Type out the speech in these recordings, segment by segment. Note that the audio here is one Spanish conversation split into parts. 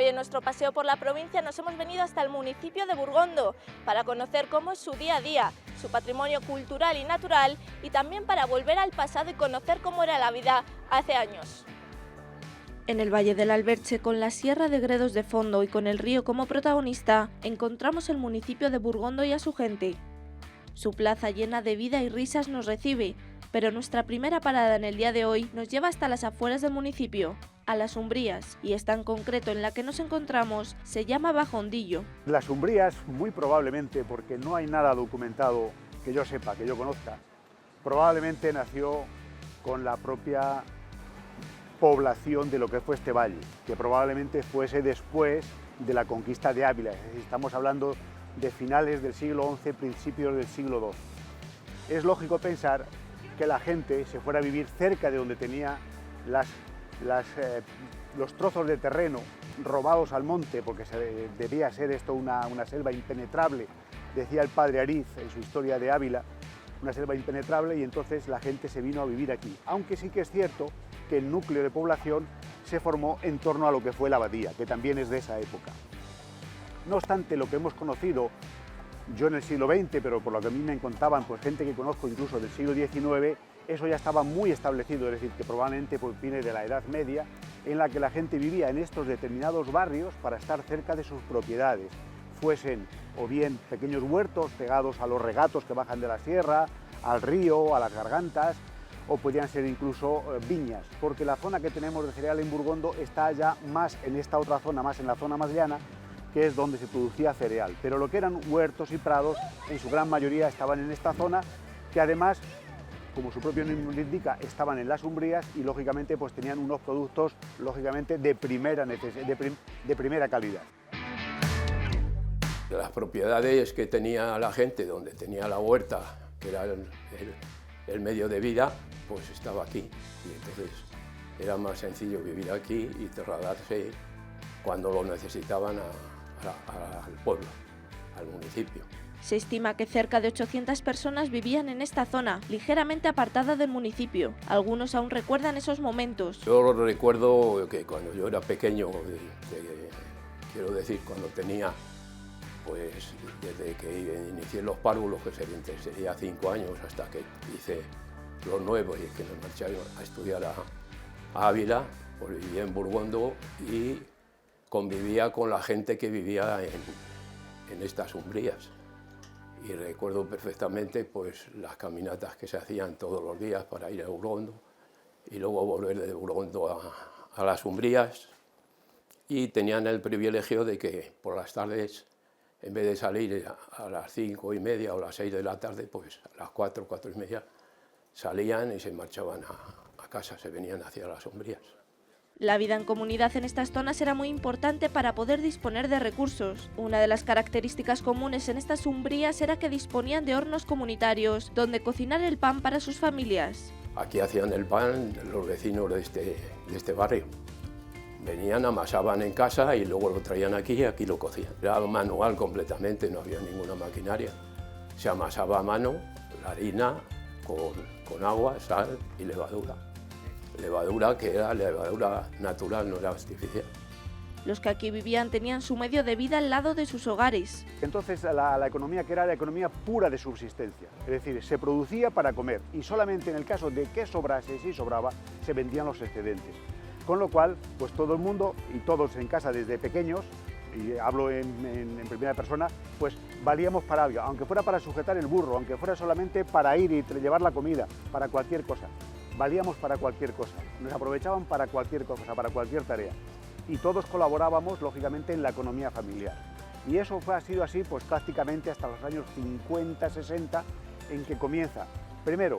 Hoy en nuestro paseo por la provincia nos hemos venido hasta el municipio de Burgondo para conocer cómo es su día a día, su patrimonio cultural y natural, y también para volver al pasado y conocer cómo era la vida hace años. En el Valle del Alberche, con la Sierra de Gredos de fondo y con el río como protagonista, encontramos el municipio de Burgondo y a su gente. Su plaza llena de vida y risas nos recibe, pero nuestra primera parada en el día de hoy nos lleva hasta las afueras del municipio, a Las Umbrías, y esta en concreto en la que nos encontramos se llama Bajo Ondillo. Las Umbrías, muy probablemente, porque no hay nada documentado que yo sepa, que yo conozca, probablemente nació con la propia población de lo que fue este valle, que probablemente fuese después de la conquista de Ávila, es decir, estamos hablando de finales del siglo XI, principios del siglo XII. Es lógico pensar que la gente se fuera a vivir cerca de donde tenía los trozos de terreno robados al monte, porque debía ser esto una selva impenetrable, decía el padre Ariz en su historia de Ávila, una selva impenetrable, y entonces la gente se vino a vivir aquí. Aunque sí que es cierto que el núcleo de población se formó en torno a lo que fue la abadía, que también es de esa época. No obstante, lo que hemos conocido yo en el siglo XX, pero por lo que a mí me contaban, pues gente que conozco incluso del siglo XIX, eso ya estaba muy establecido, es decir, que probablemente pues, viene de la Edad Media, en la que la gente vivía en estos determinados barrios para estar cerca de sus propiedades, fuesen o bien pequeños huertos pegados a los regatos que bajan de la sierra, al río, a las gargantas, o podían ser incluso viñas, porque la zona que tenemos de cereal en Burgondo está ya más en esta otra zona, más en la zona más llana, que es donde se producía cereal, pero lo que eran huertos y prados, en su gran mayoría estaban en esta zona, que además, como su propio nombre indica, estaban en las Umbrías y lógicamente pues tenían unos productos lógicamente de primera calidad. Las propiedades que tenía la gente, donde tenía la huerta, que era el medio de vida, pues estaba aquí, y entonces era más sencillo vivir aquí y trasladarse cuando lo necesitaban al pueblo, al municipio. Se estima que cerca de 800 personas vivían en esta zona, ligeramente apartada del municipio. Algunos aún recuerdan esos momentos. Yo recuerdo que cuando yo era pequeño, quiero decir, cuando tenía, pues desde que inicié los párvulos, que sería 5 años, hasta que hice los nuevos y que me marché a estudiar a Ávila, pues vivía en Burgondo y convivía con la gente que vivía en estas Umbrías. Y recuerdo perfectamente pues, las caminatas que se hacían todos los días para ir a Burgondo y luego volver de Burgondo a las Umbrías. Y tenían el privilegio de que por las tardes, en vez de salir a las 5:30 o las 6 de la tarde, pues a las 4, 4:30 salían y se marchaban a casa, se venían hacia las Umbrías. La vida en comunidad en estas zonas era muy importante para poder disponer de recursos. Una de las características comunes en estas umbrías era que disponían de hornos comunitarios donde cocinar el pan para sus familias. Aquí hacían el pan los vecinos de este barrio. Venían, amasaban en casa y luego lo traían aquí y aquí lo cocían. Era manual completamente, no había ninguna maquinaria. Se amasaba a mano la harina con agua, sal y levadura. Levadura que era levadura natural, no era artificial. Los que aquí vivían tenían su medio de vida al lado de sus hogares. Entonces la economía que era la economía pura de subsistencia, es decir, se producía para comer y solamente en el caso de que sobrase, si sobraba, se vendían los excedentes. Con lo cual, pues todo el mundo y todos en casa desde pequeños, y hablo en primera persona, pues valíamos para algo, aunque fuera para sujetar el burro, aunque fuera solamente para ir y llevar la comida, para cualquier cosa. Valíamos para cualquier cosa, nos aprovechaban para cualquier cosa, para cualquier tarea. Y todos colaborábamos, lógicamente, en la economía familiar. Y eso ha sido así pues, prácticamente hasta los años 50, 60, en que comienza, primero,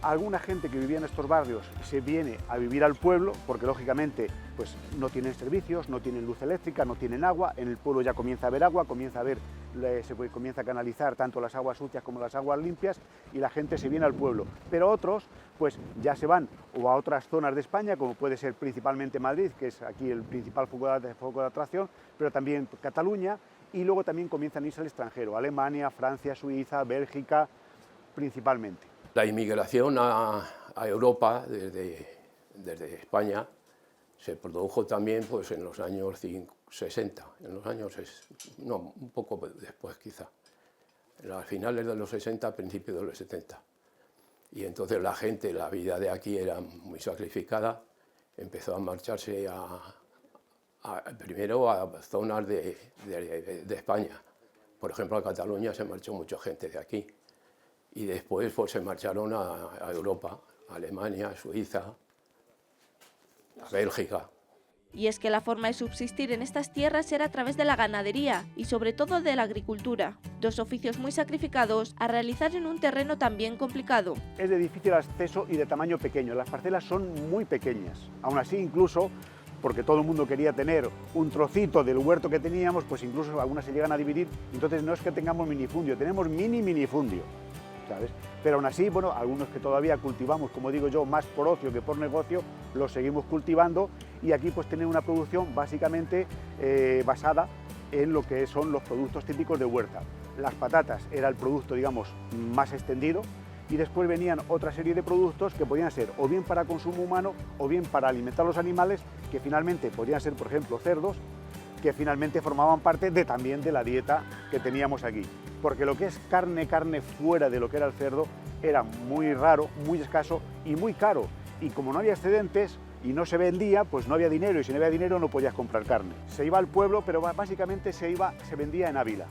alguna gente que vivía en estos barrios se viene a vivir al pueblo, porque lógicamente pues, no tienen servicios, no tienen luz eléctrica, no tienen agua, en el pueblo ya comienza a haber agua, comienza a canalizar tanto las aguas sucias como las aguas limpias y la gente se viene al pueblo. Pero otros pues ya se van o a otras zonas de España, como puede ser principalmente Madrid, que es aquí el principal foco de atracción, pero también Cataluña, y luego también comienzan a irse al extranjero, Alemania, Francia, Suiza, Bélgica, principalmente. La inmigración a Europa desde España se produjo también pues, en los años 60, en los años, no, un poco después quizá, a finales de los 60, principios de los 70. Y entonces la gente, la vida de aquí era muy sacrificada, empezó a marcharse primero a zonas de España. Por ejemplo, a Cataluña se marchó mucha gente de aquí. Y después pues, se marcharon a Europa, a Alemania, a Suiza, a Bélgica. Y es que la forma de subsistir en estas tierras era a través de la ganadería y sobre todo de la agricultura, dos oficios muy sacrificados a realizar en un terreno también complicado. Es de difícil acceso y de tamaño pequeño, las parcelas son muy pequeñas. Aún así, incluso, porque todo el mundo quería tener un trocito del huerto que teníamos, pues incluso algunas se llegan a dividir, entonces no es que tengamos minifundio, tenemos minifundio, ¿sabes? Pero aún así, bueno, algunos que todavía cultivamos, como digo yo, más por ocio que por negocio, los seguimos cultivando y aquí pues tener una producción básicamente basada en lo que son los productos típicos de huerta. Las patatas era el producto, digamos, más extendido y después venían otra serie de productos que podían ser o bien para consumo humano o bien para alimentar a los animales, que finalmente podían ser, por ejemplo, cerdos, que finalmente formaban parte también de la dieta que teníamos aquí. Porque lo que es carne fuera de lo que era el cerdo era muy raro, muy escaso y muy caro. Y como no había excedentes y no se vendía, pues no había dinero, y si no había dinero no podías comprar carne. Se iba al pueblo, pero básicamente se vendía en Ávila.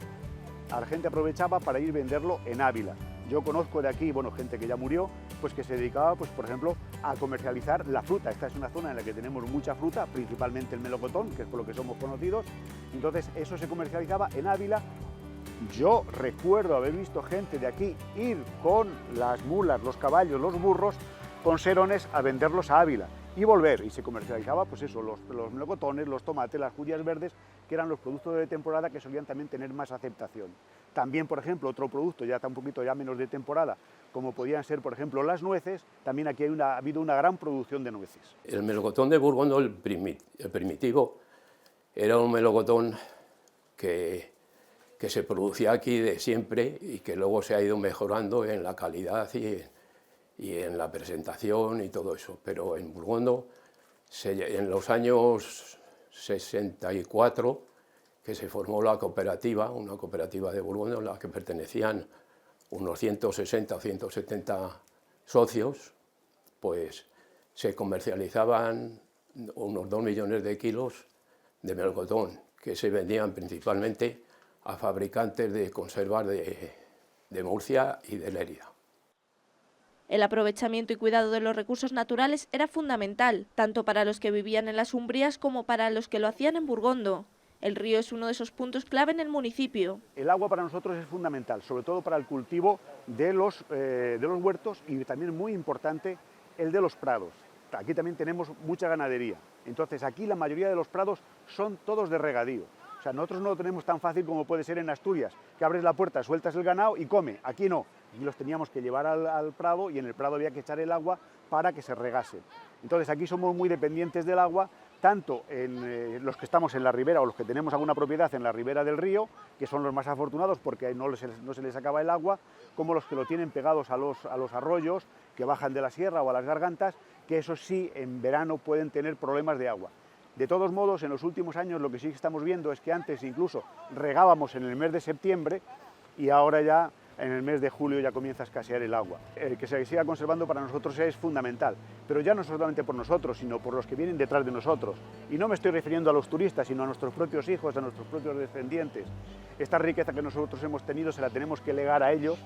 A la gente aprovechaba para ir a venderlo en Ávila. Yo conozco de aquí, bueno, gente que ya murió, pues que se dedicaba, pues por ejemplo, a comercializar la fruta. Esta es una zona en la que tenemos mucha fruta, principalmente el melocotón, que es por lo que somos conocidos. Entonces eso se comercializaba en Ávila. Yo recuerdo haber visto gente de aquí ir con las mulas, los caballos, los burros, con serones a venderlos a Ávila y volver. Y se comercializaba, pues eso, los melocotones, los tomates, las judías verdes, que eran los productos de temporada que solían también tener más aceptación. También, por ejemplo, otro producto ya está un poquito ya menos de temporada, como podían ser, por ejemplo, las nueces. También aquí ha habido una gran producción de nueces. El melocotón de Burgondo, el primitivo, era un melocotón que se producía aquí de siempre y que luego se ha ido mejorando en la calidad y en la presentación y todo eso. Pero en Burgondo, en los años 64, que se formó la cooperativa, una cooperativa de Burgondo, en la que pertenecían unos 160 o 170 socios, pues se comercializaban unos 2 millones de kilos de melocotón, que se vendían principalmente a fabricantes de conservas de Murcia y de Lérida. El aprovechamiento y cuidado de los recursos naturales era fundamental, tanto para los que vivían en las Umbrías como para los que lo hacían en Burgondo. El río es uno de esos puntos clave en el municipio. El agua para nosotros es fundamental, sobre todo para el cultivo de los huertos y también muy importante el de los prados. Aquí también tenemos mucha ganadería, entonces aquí la mayoría de los prados son todos de regadío. O sea, nosotros no lo tenemos tan fácil como puede ser en Asturias, que abres la puerta, sueltas el ganado y come. Aquí no, aquí los teníamos que llevar al prado y en el prado había que echar el agua para que se regase. Entonces aquí somos muy dependientes del agua, tanto en los que estamos en la ribera o los que tenemos alguna propiedad en la ribera del río, que son los más afortunados porque no se les acaba el agua, como los que lo tienen pegados a los arroyos que bajan de la sierra o a las gargantas, que esos sí en verano pueden tener problemas de agua. De todos modos, en los últimos años lo que sí estamos viendo es que antes incluso regábamos en el mes de septiembre y ahora ya en el mes de julio ya comienza a escasear el agua. Que se siga conservando para nosotros es fundamental, pero ya no solamente por nosotros, sino por los que vienen detrás de nosotros. Y no me estoy refiriendo a los turistas, sino a nuestros propios hijos, a nuestros propios descendientes. Esta riqueza que nosotros hemos tenido se la tenemos que legar a ellos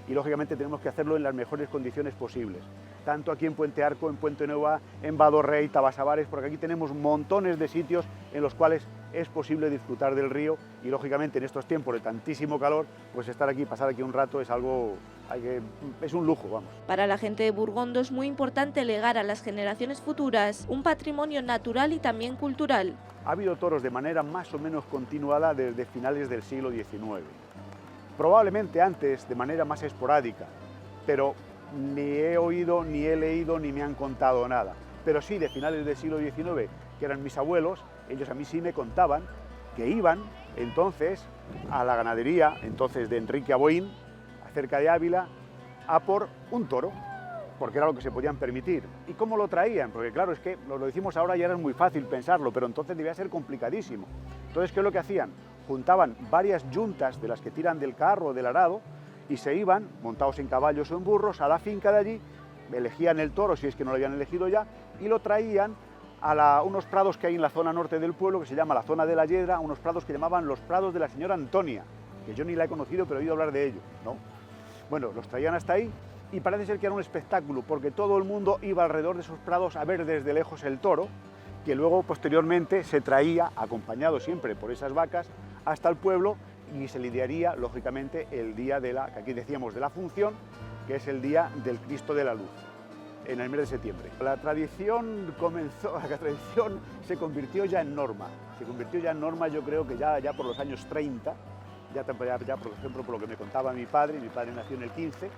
y lógicamente tenemos que hacerlo en las mejores condiciones posibles. Tanto aquí en Puente Arco, en Puente Nueva, en Badorrey, Tabasavares, porque aquí tenemos montones de sitios en los cuales es posible disfrutar del río y lógicamente en estos tiempos de tantísimo calor, pues estar aquí, pasar aquí un rato es algo, es un lujo, vamos. Para la gente de Burgondo es muy importante legar a las generaciones futuras un patrimonio natural y también cultural. Ha habido toros de manera más o menos continuada desde finales del siglo XIX. Probablemente antes de manera más esporádica, pero ni he oído, ni he leído, ni me han contado nada. Pero sí de finales del siglo XIX, que eran mis abuelos, ellos a mí sí me contaban que iban entonces a la ganadería, entonces de Enrique Aboín, cerca de Ávila, a por un toro. porque era lo que se podían permitir. ¿Y cómo lo traían? Porque claro, es que lo decimos ahora y ahora es muy fácil pensarlo, pero entonces debía ser complicadísimo. Entonces, ¿qué es lo que hacían? Juntaban varias yuntas de las que tiran del carro o del arado y se iban, montados en caballos o en burros, a la finca de allí, elegían el toro, si es que no lo habían elegido ya, y lo traían a unos prados que hay en la zona norte del pueblo, que se llama la zona de la Yedra, unos prados que llamaban los prados de la señora Antonia, que yo ni la he conocido, pero he oído hablar de ello, ¿no? Bueno, los traían hasta ahí y parece ser que era un espectáculo, porque todo el mundo iba alrededor de esos prados a ver desde lejos el toro, que luego posteriormente se traía, acompañado siempre por esas vacas, hasta el pueblo y se lidiaría, lógicamente, el día de la, que aquí decíamos, de la Función, que es el día del Cristo de la Luz, en el mes de septiembre. La tradición se convirtió ya en norma. Se convirtió ya en norma, yo creo que ya por los años 30, ya por ejemplo, por lo que me contaba mi padre nació en el 15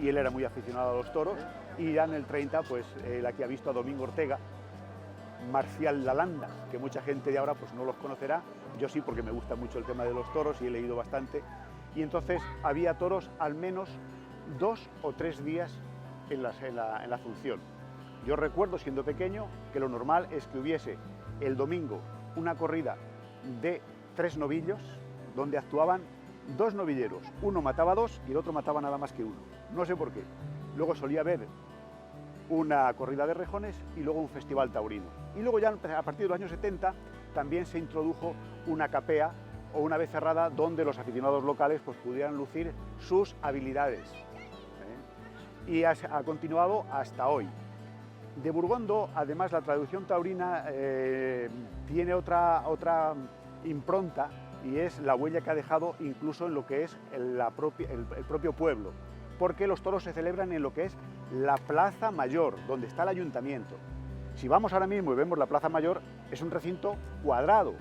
y él era muy aficionado a los toros, y ya en el 30, pues él aquí ha visto a Domingo Ortega, Marcial Lalanda, que mucha gente de ahora pues no los conocerá, yo sí, porque me gusta mucho el tema de los toros y he leído bastante, y entonces había toros al menos 2 o 3 días en la función. Yo recuerdo, siendo pequeño, que lo normal es que hubiese el domingo una corrida de 3 novillos, donde actuaban 2 novilleros, uno mataba 2 y el otro mataba nada más que 1, no sé por qué. Luego solía haber una corrida de rejones y luego un festival taurino. Y luego ya a partir de los años 70 también se introdujo una capea o una becerrada donde los aficionados locales pues pudieran lucir sus habilidades. Y ha continuado hasta hoy. De Burgondo, además, la tradición taurina tiene otra impronta, y es la huella que ha dejado incluso en lo que es el propio pueblo, porque los toros se celebran en lo que es la Plaza Mayor, donde está el ayuntamiento. Si vamos ahora mismo y vemos la Plaza Mayor, es un recinto cuadrado.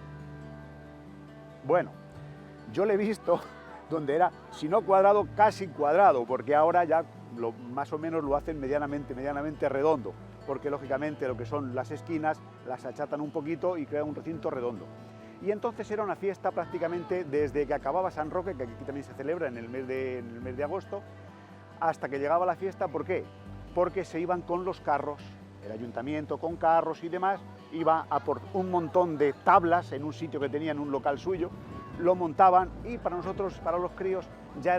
Bueno, yo lo he visto donde era, si no cuadrado, casi cuadrado, porque ahora ya más o menos lo hacen medianamente redondo, porque lógicamente lo que son las esquinas las achatan un poquito y crean un recinto redondo. Y entonces era una fiesta prácticamente desde que acababa San Roque, que aquí también se celebra en el mes de agosto, hasta que llegaba la fiesta. ¿Por qué? Porque se iban con los carros, el ayuntamiento con carros y demás, iba a por un montón de tablas en un sitio que tenían, un local suyo, lo montaban y para nosotros, para los críos,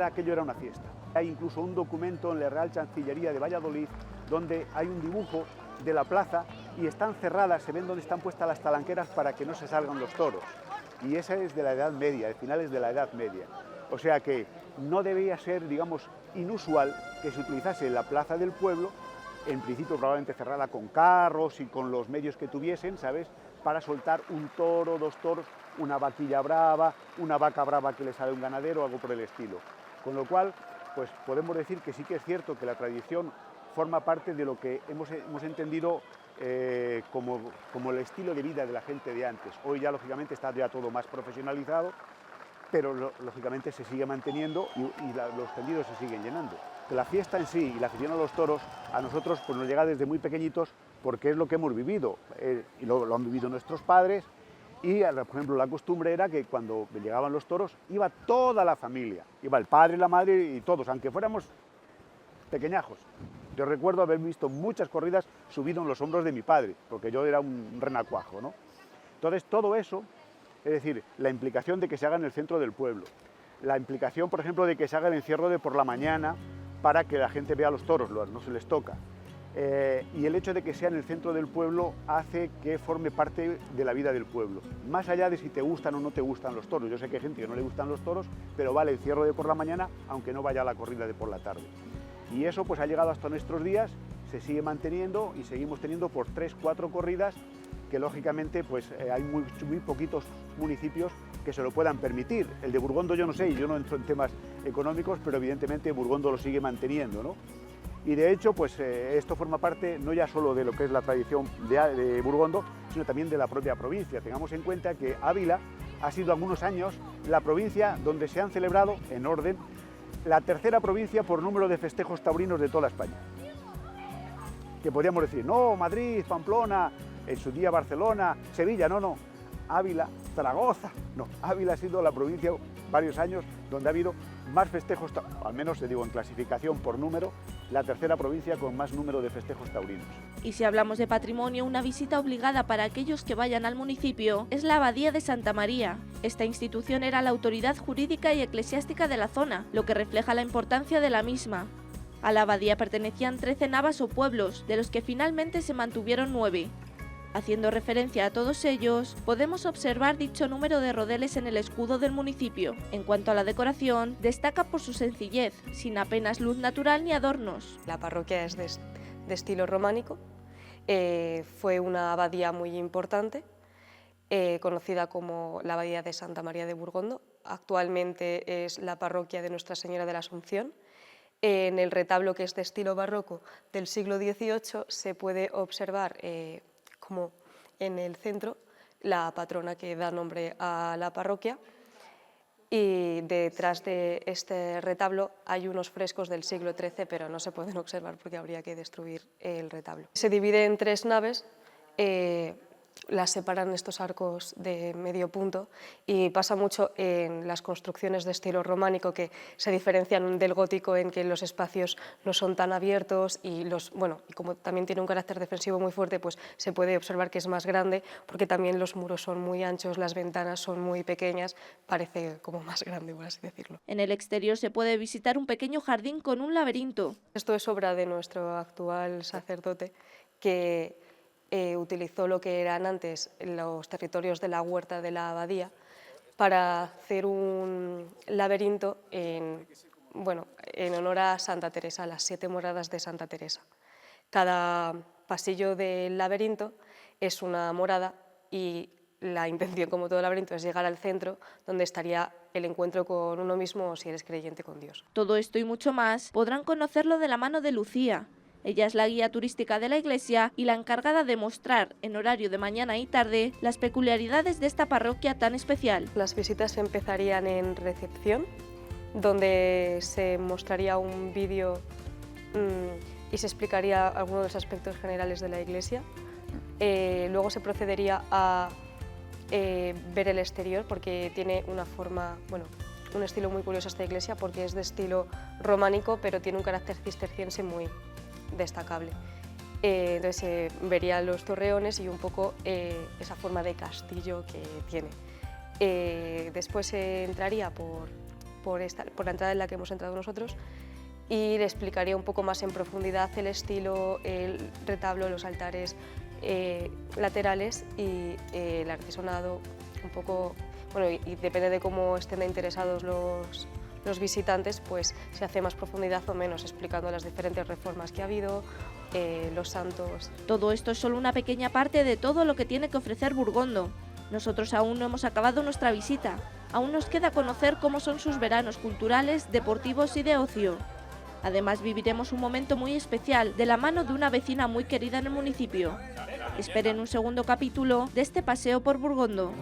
aquello era una fiesta. Hay incluso un documento en la Real Chancillería de Valladolid donde hay un dibujo de la plaza y están cerradas, se ven donde están puestas las talanqueras para que no se salgan los toros. Y esa es de la Edad Media, de finales de la Edad Media. O sea que no debía ser, digamos, inusual que se utilizase la plaza del pueblo, en principio probablemente cerrada con carros y con los medios que tuviesen, ¿sabes?, para soltar un toro, 2 toros, una vaquilla brava, una vaca brava que le sale a un ganadero, algo por el estilo. Con lo cual, pues podemos decir que sí que es cierto que la tradición forma parte de lo que hemos entendido como el estilo de vida de la gente de antes. Hoy ya, lógicamente, está ya todo más profesionalizado, pero lógicamente se sigue manteniendo y los tendidos se siguen llenando. La fiesta en sí y la afición a los toros a nosotros pues nos llega desde muy pequeñitos, porque es lo que hemos vivido, y lo han vivido nuestros padres, y por ejemplo la costumbre era que cuando llegaban los toros iba toda la familia, iba el padre, la madre y todos, aunque fuéramos pequeñajos. Yo recuerdo haber visto muchas corridas subido en los hombros de mi padre, porque yo era un renacuajo, ¿no? Entonces todo eso, es decir, la implicación de que se haga en el centro del pueblo, la implicación, por ejemplo, de que se haga el encierro de por la mañana para que la gente vea los toros, no se les toca. Y el hecho de que sea en el centro del pueblo hace que forme parte de la vida del pueblo. Más allá de si te gustan o no te gustan los toros. Yo sé que hay gente que no le gustan los toros, pero vale el encierro de por la mañana, aunque no vaya a la corrida de por la tarde. Y eso pues ha llegado hasta nuestros días, se sigue manteniendo y seguimos teniendo por 3 o 4 corridas, que lógicamente pues hay muy poquitos municipios que se lo puedan permitir. El de Burgondo yo no sé, yo no entro en temas económicos, pero evidentemente Burgondo lo sigue manteniendo, ¿no? Y de hecho, pues esto forma parte no ya solo de lo que es la tradición de Burgondo, sino también de la propia provincia. Tengamos en cuenta que Ávila ha sido algunos años la provincia donde se han celebrado, en orden, la 3ª provincia por número de festejos taurinos de toda España. Que podríamos decir, no, Madrid, Pamplona, en su día Barcelona, Sevilla, no. Ávila Zaragoza. No, Ávila ha sido la provincia varios años donde ha habido más festejos, al menos te digo en clasificación por número, la tercera provincia con más número de festejos taurinos. Y si hablamos de patrimonio, una visita obligada para aquellos que vayan al municipio es la Abadía de Santa María. Esta institución era la autoridad jurídica y eclesiástica de la zona, lo que refleja la importancia de la misma. A la abadía pertenecían 13 navas o pueblos, de los que finalmente se mantuvieron 9. Haciendo referencia a todos ellos, podemos observar dicho número de rodeles en el escudo del municipio. En cuanto a la decoración, destaca por su sencillez, sin apenas luz natural ni adornos. La parroquia es de estilo románico, fue una abadía muy importante, conocida como la Abadía de Santa María de Burgondo. Actualmente es la parroquia de Nuestra Señora de la Asunción. En el retablo, que es de estilo barroco del siglo XVIII, se puede observar como en el centro la patrona que da nombre a la parroquia, y detrás de este retablo hay unos frescos del siglo XIII, pero no se pueden observar porque habría que destruir el retablo. Se divide en 3 naves, las separan estos arcos de medio punto, y pasa mucho en las construcciones de estilo románico, que se diferencian del gótico en que los espacios no son tan abiertos y como también tiene un carácter defensivo muy fuerte, pues se puede observar que es más grande, porque también los muros son muy anchos, las ventanas son muy pequeñas, parece como más grande, por así decirlo. En el exterior se puede visitar un pequeño jardín con un laberinto. Esto es obra de nuestro actual sacerdote, que utilizó lo que eran antes los territorios de la huerta de la abadía para hacer un laberinto en honor a Santa Teresa, a las 7 moradas de Santa Teresa. Cada pasillo del laberinto es una morada, y la intención, como todo laberinto, es llegar al centro, donde estaría el encuentro con uno mismo, o si eres creyente, con Dios. Todo esto y mucho más podrán conocerlo de la mano de Lucía. Ella es la guía turística de la iglesia y la encargada de mostrar, en horario de mañana y tarde, las peculiaridades de esta parroquia tan especial. Las visitas empezarían en recepción, donde se mostraría un vídeo y se explicaría algunos de los aspectos generales de la iglesia. Luego se procedería a ver el exterior, porque tiene una forma, un estilo muy curioso esta iglesia, porque es de estilo románico, pero tiene un carácter cisterciense muy destacable. Entonces se verían los torreones y un poco esa forma de castillo que tiene. Después se entraría por la entrada en la que hemos entrado nosotros, y le explicaría un poco más en profundidad el estilo, el retablo, los altares laterales y el artesonado, un poco, y depende de cómo estén interesados los visitantes, pues se hace más profundidad o menos, explicando las diferentes reformas que ha habido, los santos. Todo esto es solo una pequeña parte de todo lo que tiene que ofrecer Burgondo. Nosotros aún no hemos acabado nuestra visita. Aún nos queda conocer cómo son sus veranos culturales, deportivos y de ocio. Además, viviremos un momento muy especial de la mano de una vecina muy querida en el municipio. Esperen un segundo capítulo de este paseo por Burgondo.